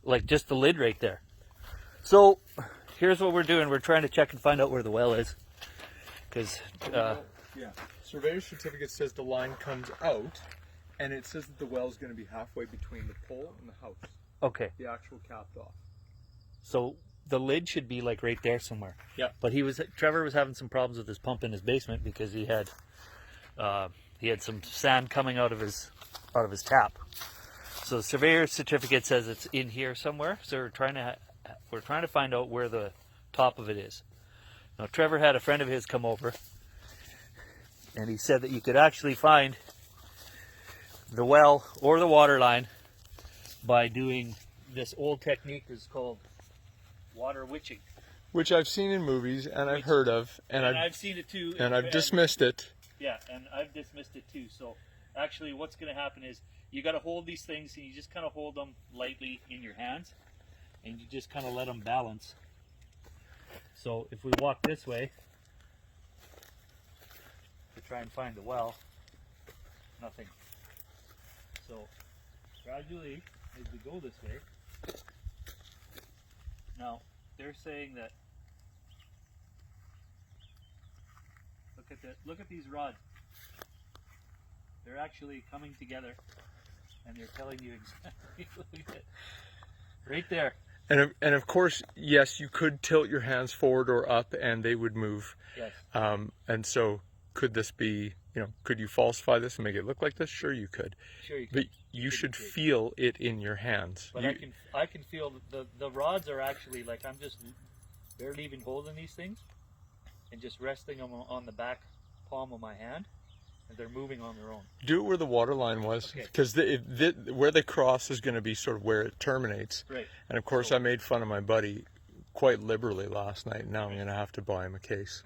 like just the lid right there. So here's what we're doing. We're trying to check and find out where the well is. Because, yeah, surveyor's certificate says the line comes out, and it says that the well is going to be halfway between the pole and the house. okay, The actual capped off. so the lid should be like right there somewhere. Yeah. But Trevor was having some problems with his pump in his basement because he had some sand coming out of his tap. So the surveyor's certificate says it's in here somewhere. So we're trying to find out where the top of it is. Now Trevor had a friend of his come over, and he said that you could actually find the well or the water line by doing this old technique that's called water witching. Which I've seen in movies, and I've heard of, and I've seen it too. And I've dismissed it. Yeah, and I've dismissed it too. So actually what's going to happen is you got to hold these things, and you just kind of hold them lightly in your hands, and you just kind of let them balance. So if we walk this way to try and find the well, nothing. So gradually, as we go this way, now they're saying that look at these rods. They're actually coming together, and they're telling you exactly right there. And of course, yes, you could tilt your hands forward or up, and they would move. Yes. And so, could this be? Could you falsify this and make it look like this? Sure, you could. Sure, you could. But you should feel it in your hands. But I can feel the rods are actually like I'm just barely even holding these things, and just resting them on the back palm of my hand, and they're moving on their own. Do it where the water line was, because where they cross is going to be sort of where it terminates. Right. And of course, I made fun of my buddy quite liberally last night. Now I'm going to have to buy him a case.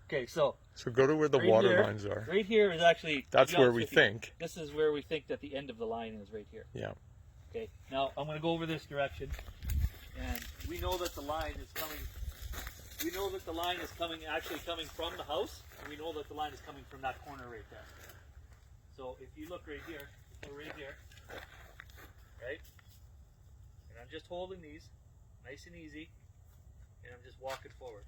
Okay, so go to where the water lines are. Right here is actually... That's where we think. This is where we think that the end of the line is, right here. Yeah. Okay, now I'm going to go over this direction, and we know that the line is coming... We know that the line is actually coming from the house, and we know that the line is coming from that corner right there. So if you look right here, right? And I'm just holding these, nice and easy, and I'm just walking forward.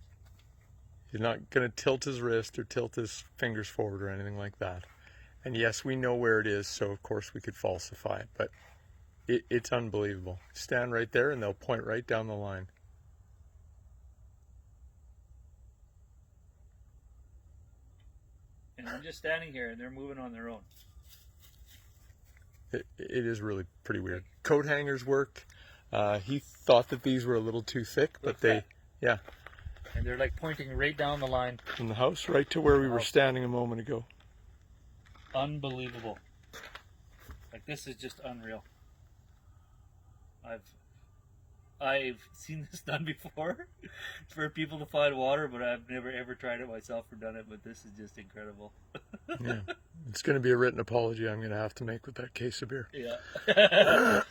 He's not going to tilt his wrist or tilt his fingers forward or anything like that. And yes, we know where it is, so of course we could falsify it, but it's unbelievable. Stand right there, and they'll point right down the line. And I'm just standing here, and they're moving on their own. It is really pretty weird. Coat hangers work. He thought that these were a little too thick, but yeah. And they're like pointing right down the line. From the house right to where we were standing a moment ago. Unbelievable. Like, this is just unreal. I've seen this done before for people to find water, but I've never ever tried it myself or done it, but this is just incredible. Yeah. It's going to be a written apology I'm going to have to make with that case of beer. Yeah.